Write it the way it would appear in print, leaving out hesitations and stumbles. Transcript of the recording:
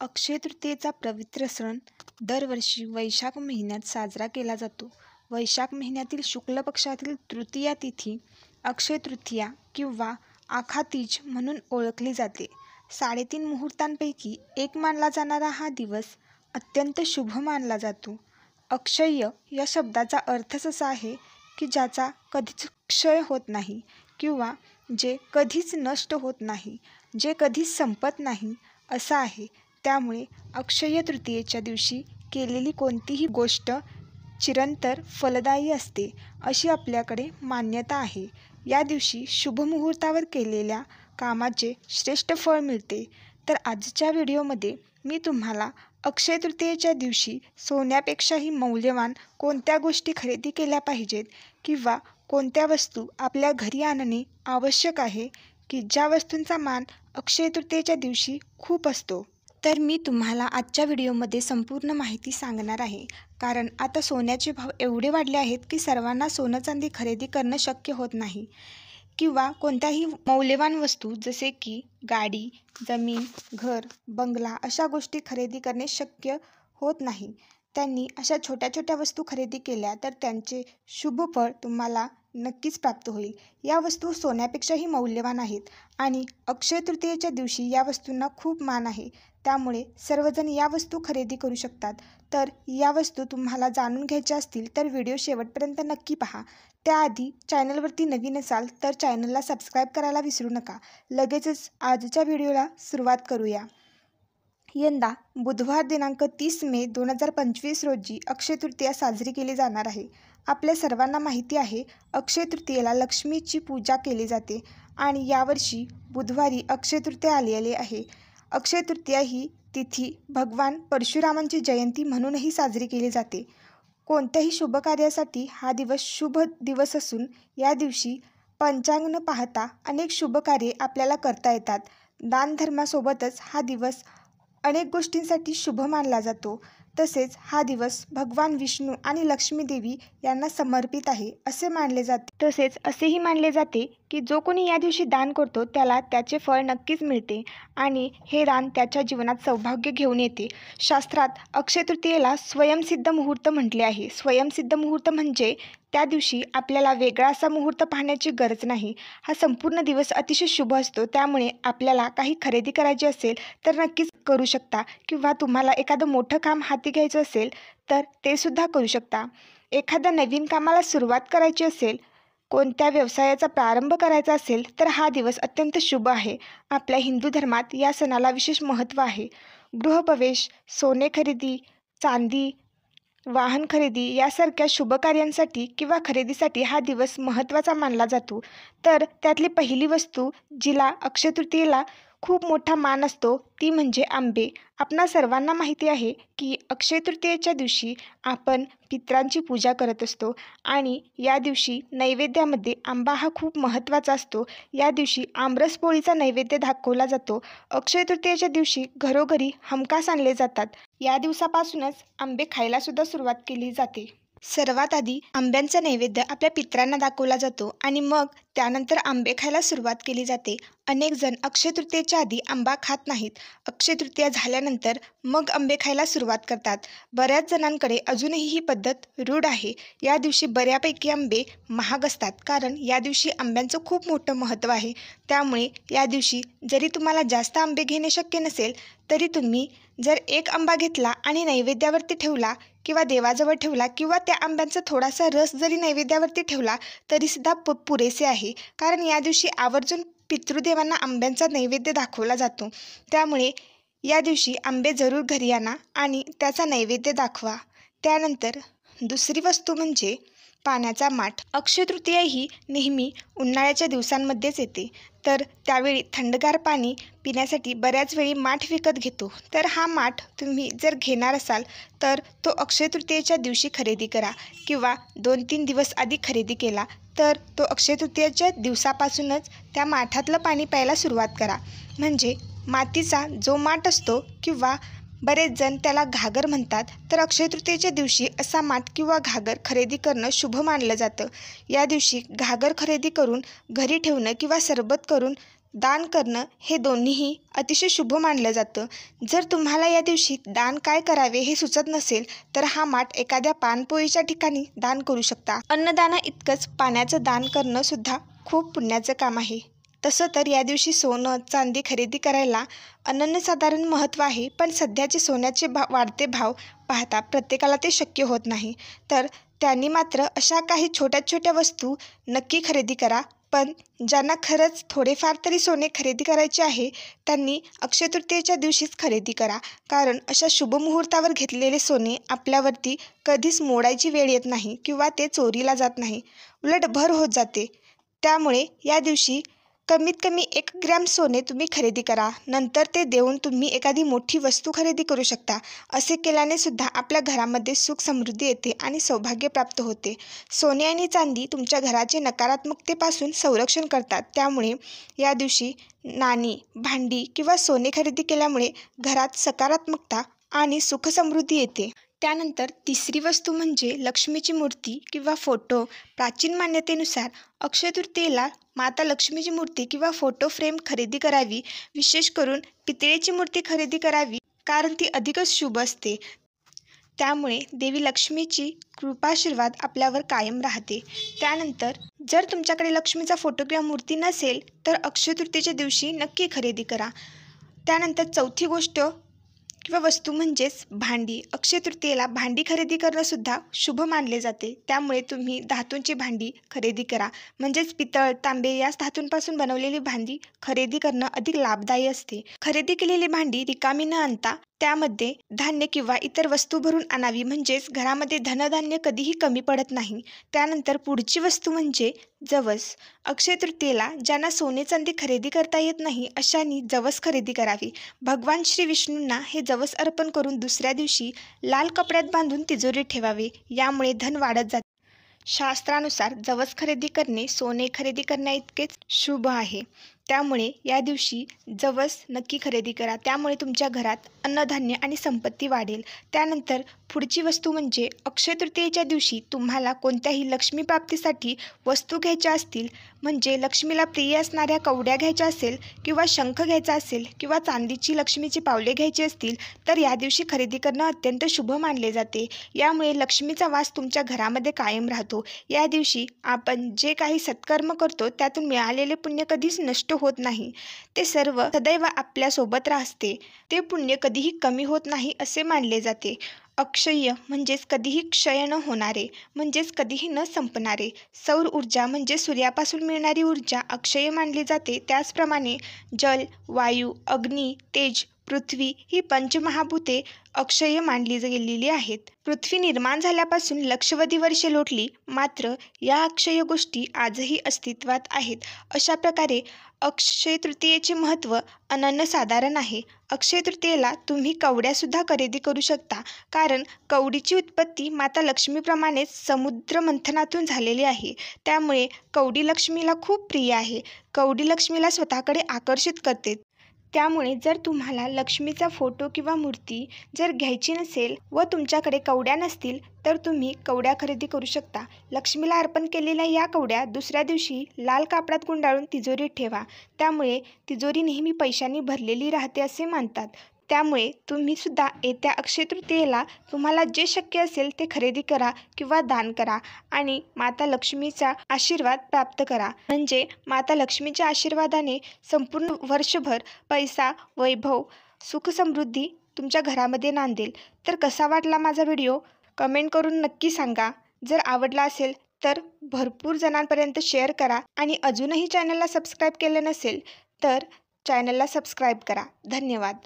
अक्षय तृतीयेचा पवित्र सण दरवर्षी वैशाख महिन्यात साजरा केला जातो. वैशाख महिन्यातील शुक्ल पक्षातील तृतीया तिथी अक्षय तृतीया किंवा आखातीज म्हणून ओळखली जाते. 3.5 मुहूर्तांपैकी एक मानला जाणारा हा दिवस अत्यंत शुभ मानला जातो. अक्षय्य या शब्दाचा अर्थच असा आहे की ज्याचा कधीच क्षय होत नाही किंवा जे कधीच नष्ट होत नाही, जे कधीच संपत नाही असं आहे. त्यामुळे अक्षय तृतीयेच्या दिवशी केलेली कोणतीही गोष्ट चिरंतर फलदायी असते अशी आपल्याकडे मान्यता आहे. या दिवशी शुभ मुहूर्तावर केलेल्या कामाचे श्रेष्ठ फळ मिळते. तर आजच्या व्हिडिओमध्ये मी तुम्हाला अक्षय तृतीयेच्या दिवशी सोन्यापेक्षाही मौल्यवान कोणत्या गोष्टी खरेदी केल्या पाहिजेत किंवा कोणत्या वस्तू आपल्या घरी आणणे आवश्यक आहे की ज्या वस्तूंचा मान अक्षय तृतीयेच्या दिवशी खूप असतो. तर मी तुम्हाला आजच्या व्हिडिओमध्ये संपूर्ण माहिती सांगणार आहे. कारण आता सोन्याचे भाव एवढे वाढले आहेत की सर्वांना सोनं चांदी खरेदी करणं शक्य होत नाही किंवा कोणत्याही मौल्यवान वस्तू जसे की गाडी, जमीन, घर, बंगला अशा गोष्टी खरेदी करणे शक्य होत नाही. त्यांनी अशा छोट्या छोट्या वस्तू खरेदी केल्या तर त्यांचे शुभ फळ तुम्हाला नक्कीच प्राप्त होईल. या वस्तू सोन्यापेक्षाही मौल्यवान आहेत आणि अक्षय तृतीयेच्या दिवशी या वस्तूंना खूप मान आहे. त्यामुळे सर्वजण या वस्तू खरेदी करू शकतात. तर या वस्तू तुम्हाला जाणून घ्यायच्या असतील तर व्हिडिओ शेवटपर्यंत नक्की पहा. त्याआधी चॅनलवरती नवीन असाल तर चॅनलला सबस्क्राईब करायला विसरू नका. लगेचच आजच्या व्हिडिओला सुरुवात करूया. यंदा बुधवार दिनांक 30 मे 2025 रोजी अक्षय तृतीया साजरी केली जाणार आहे. आपल्या सर्वांना माहिती आहे अक्षय तृतीयेला लक्ष्मीची पूजा केली जाते आणि यावर्षी बुधवारी अक्षय तृतीया आलेली आहे. अक्षय तृतीया ही तिथी भगवान परशुरामांची जयंती म्हणूनही साजरी केली जाते. कोणत्याही शुभ कार्यासाठी हा दिवस शुभ दिवस असून या दिवशी पंचांग न पाहता अनेक शुभ कार्ये आपल्याला करता येतात. दानधर्मासोबतच हा दिवस अनेक गोष्टींसाठी शुभ मानला जातो. तसेच हा दिवस भगवान विष्णू आणि लक्ष्मी देवी यांना समर्पित आहे असे मानले जाते. तसेच असेही मानले जाते की जो कोणी या दिवशी दान करतो त्याला त्याचे फळ नक्कीच मिळते आणि हे दान त्याच्या जीवनात सौभाग्य घेऊन येते. शास्त्रात अक्षय तृतीयेला स्वयंसिद्ध मुहूर्त म्हटले आहे. स्वयंसिद्ध मुहूर्त म्हणजे त्या दिवशी आपल्याला वेगळा असा मुहूर्त पाहण्याची गरज नाही. हा संपूर्ण दिवस अतिशय शुभ असतो. त्यामुळे आपल्याला काही खरेदी करायची असेल तर नक्कीच करू शकता किंवा तुम्हाला एखादं मोठं काम हाती घ्यायचं असेल तर ते सुद्धा करू शकता. एखाद्या नवीन कामाला सुरुवात करायची असेल, कोणत्या व्यवसायाचा प्रारंभ करायचा असेल तर हा दिवस अत्यंत शुभ आहे. आपल्या हिंदू धर्मात या सणाला विशेष महत्त्व आहे. गृहप्रवेश, सोने खरेदी, चांदी, वाहन खरेदी यासारख्या शुभ कार्यांसाठी किंवा खरेदीसाठी हा दिवस महत्त्वाचा मानला जातो. तर त्यातली पहिली वस्तू जिला अक्षय तृतीयेला खूप मोठा मान असतो ती म्हणजे आंबे. आपणा सर्वांना माहिती आहे की अक्षय तृतीयेच्या दिवशी आपण पितरांची पूजा करत असतो आणि या दिवशी नैवेद्यामध्ये आंबा हा खूप महत्त्वाचा असतो. या दिवशी आमरस पोळीचा नैवेद्य दाखवला जातो. अक्षय तृतीयेच्या दिवशी घरोघरी हमखास आणले जातात. या दिवसापासूनच आंबे खायला सुद्धा सुरुवात केली जाते. सर्वात आधी आंब्यांचा नैवेद्य आपल्या पितरांना दाखवला जातो आणि मग त्यानंतर आंबे खायला सुरुवात केली जाते. अनेक जण अक्षय तृतीयेच्या आधी आंबा खात नाहीत. अक्षय तृतीया झाल्यानंतर मग आंबे खायला सुरुवात करतात. बऱ्याच जणांकडे अजूनही ही पद्धत रूढ आहे. या दिवशी बऱ्यापैकी आंबे महाग असतात कारण या दिवशी आंब्यांचं खूप मोठं महत्त्व आहे. त्यामुळे या दिवशी जरी तुम्हाला जास्त आंबे घेणे शक्य नसेल तरी तुम्ही जर एक आंबा घेतला आणि नैवेद्यावरती ठेवला किंवा देवाजवळ ठेवला किंवा त्या आंब्यांचा थोडासा रस जरी नैवेद्यावरती ठेवला तरीसुद्धा पुरेसे आहे. कारण या दिवशी आवर्जून पितृदेवांना आंब्यांचा नैवेद्य दाखवला जातो. त्यामुळे या दिवशी आंबे जरूर घरी आणा आणि त्याचा नैवेद्य दाखवा. त्यानंतर दुसरी वस्तू म्हणजे पाण्याचा माठ. अक्षय तृतीया ही नेहमी उन्हाळ्याच्या दिवसांमध्येच येते. तर त्यावेळी थंडगार पाणी पिण्यासाठी बऱ्याच वेळी माठ विकत घेतो. तर हा माठ तुम्ही जर घेणार असाल तर तो अक्षय तृतीयेच्या दिवशी खरेदी करा किंवा 2-3 दिवस आधी खरेदी केला तर तो अक्षय तृतीयेच्या दिवसापासूनच त्या माठातलं पाणी प्यायला सुरुवात करा. म्हणजे मातीचा जो माठ असतो किंवा बरेच जण त्याला घागर म्हणतात, तर अक्षय तृतीयेच्या दिवशी असा माठ किंवा घागर खरेदी करणं शुभ मानलं जातं. या दिवशी घागर खरेदी करून घरी ठेवणं किंवा सरबत करून दान करणं हे दोन्हीही अतिशय शुभ मानलं जातं. जर तुम्हाला या दिवशी दान काय करावे हे सुचत नसेल तर हा माठ एखाद्या पानपोळीच्या ठिकाणी दान करू शकता. अन्नदाना इतकंच पाण्याचं दान करणं सुद्धा खूप पुण्याचं काम आहे. तसं तर या दिवशी सोनं चांदी खरेदी करायला अनन्यसाधारण महत्त्व आहे, पण सध्याचे सोन्याचे वाढते भाव पाहता प्रत्येकाला ते शक्य होत नाही. तर त्यांनी मात्र अशा काही छोट्या छोट्या वस्तू नक्की खरेदी करा. पण ज्यांना खरंच थोडेफार तरी सोने खरेदी करायचे आहे त्यांनी अक्षय तृतीयेच्या दिवशीच खरेदी करा, कारण अशा शुभमुहूर्तावर घेतलेले सोने आपल्यावरती कधीच मोडायची वेळ येत नाही किंवा ते चोरीला जात नाही, उलट भर होत जाते. त्यामुळे या दिवशी कमीत कमी 1 ग्रॅम सोने तुम्ही खरेदी करा. नंतर ते देऊन तुम्ही एखादी मोठी वस्तू खरेदी करू शकता. असे केल्याने सुद्धा आपल्या घरामध्ये सुख समृद्धी येते आणि सौभाग्य प्राप्त होते. सोने आणि चांदी तुमच्या घराचे नकारात्मकतेपासून संरक्षण करतात. त्यामुळे या दिवशी नाणी, भांडी किंवा सोने खरेदी केल्यामुळे घरात सकारात्मकता आणि सुख समृद्धी येते. त्यानंतर तिसरी वस्तू म्हणजे लक्ष्मीची मूर्ती किंवा फोटो. प्राचीन मान्यतेनुसार अक्षय तृतीयेला माता लक्ष्मीची मूर्ती किंवा फोटो फ्रेम खरेदी करावी. विशेष करून पितळेची मूर्ती खरेदी करावी, कारण ती अधिकच शुभ असते. त्यामुळे देवी लक्ष्मीची कृपाशीर्वाद आपल्यावर कायम राहते. त्यानंतर जर तुमच्याकडे लक्ष्मीचा फोटो किंवा मूर्ती नसेल तर अक्षय तृतीयेच्या दिवशी नक्की खरेदी करा. त्यानंतर चौथी गोष्ट किंवा वस्तू म्हणजेच भांडी. अक्षय तृतीयेला भांडी खरेदी करणं सुद्धा शुभ मानले जाते. त्यामुळे तुम्ही धातूंची भांडी खरेदी करा. म्हणजेच पितळ, तांबे या धातूंपासून बनवलेली भांडी खरेदी करणं अधिक लाभदायी असते. खरेदी केलेली भांडी रिकामी न आणता त्यामध्ये धान्य किंवा इतर वस्तू भरून आणावी, म्हणजेच घरामध्ये धनधान्य कधीही कमी पडत नाही. त्यानंतर पुढची वस्तू म्हणजे जवस. अक्षय तृतीयेला ज्यांना सोने चांदी खरेदी करता येत नाही अशांनी जवस खरेदी करावी. भगवान श्री विष्णूंना हे जवस अर्पण करून दुसऱ्या दिवशी लाल कपड्यात बांधून तिजोरीत ठेवावे. यामुळे धन वाढत जाते. शास्त्रानुसार जवस खरेदी करणे सोने खरेदी करण्याइतकेच शुभ आहे. त्यामुळे या दिवशी जवस नक्की खरेदी करा. त्यामुळे तुमच्या घरात अन्नधान्य आणि संपत्ती वाढेल. त्यानंतर पुढची वस्तू म्हणजे अक्षय तृतीयेच्या दिवशी तुम्हाला कोणत्याही लक्ष्मी प्राप्तीसाठी वस्तू घ्यायच्या असतील, म्हणजे लक्ष्मीला प्रिय असणाऱ्या कवड्या घ्यायच्या असेल किंवा शंख घ्यायचा असेल किंवा चांदीची लक्ष्मीची पावले घ्यायची असतील तर या दिवशी खरेदी करणं अत्यंत शुभ मानले जाते. यामुळे लक्ष्मीचा वास तुमच्या घरामध्ये कायम राहतो. या दिवशी आपण जे काही सत्कर्म करतो त्यातून मिळालेले पुण्य कधीच नष्ट होत नाही. ते सर्व सदैव आपल्यासोबत राहते. ते पुण्य कधीही कमी होत नाही असे मानले जाते. अक्षय्य म्हणजेच कधीही क्षय न होणारे, म्हणजेच कधीही न संपणारे. सौर ऊर्जा म्हणजे सूर्यापासून मिळणारी ऊर्जा अक्षय मानली जाते. त्याचप्रमाणे जल, वायू, अग्नी, तेज, पृथ्वी ही पंचमहाभूते अक्षय मानली गेलेली आहेत. पृथ्वी निर्माण झाल्यापासून लक्षावधी वर्षे लोटली, मात्र या अक्षय गोष्टी आजही अस्तित्वात आहेत. अशा प्रकारे अक्षय तृतीयेचे महत्त्व अनन्यसाधारण आहे. अक्षय तृतीयेला तुम्ही कवड्यासुद्धा खरेदी करू शकता, कारण कवडीची उत्पत्ती माता लक्ष्मीप्रमाणेच समुद्र मंथनातून झालेली आहे. त्यामुळे कवडी लक्ष्मीला खूप प्रिय आहे. कवडी लक्ष्मीला स्वतःकडे आकर्षित करते. त्यामुळे जर तुम्हाला लक्ष्मीचा फोटो किंवा मूर्ती जर घ्यायची नसेल व तुमच्याकडे कवड्या नसतील तर तुम्ही कवड्या खरेदी करू शकता. लक्ष्मीला अर्पण केलेल्या या कवड्या दुसऱ्या दिवशी लाल कापडात गुंडाळून तिजोरीत ठेवा. त्यामुळे तिजोरी नेहमी पैशांनी भरलेली राहते असे मानतात. त्यामुळे तुम्ही सुद्धा येत्या अक्षय तृतीयेला तुम्हाला जे शक्य असेल ते खरेदी करा किंवा दान करा आणि माता लक्ष्मीचा आशीर्वाद प्राप्त करा. म्हणजे माता लक्ष्मीच्या आशीर्वादाने संपूर्ण वर्षभर पैसा, वैभव, सुख समृद्धी तुमच्या घरामध्ये नांदेल. तर कसा वाटला माझा व्हिडिओ कमेंट करून नक्की सांगा. जर आवडला असेल तर भरपूर जणांपर्यंत शेअर करा आणि अजूनही चॅनलला सबस्क्राईब केलं नसेल तर चॅनलला सबस्क्राईब करा. धन्यवाद.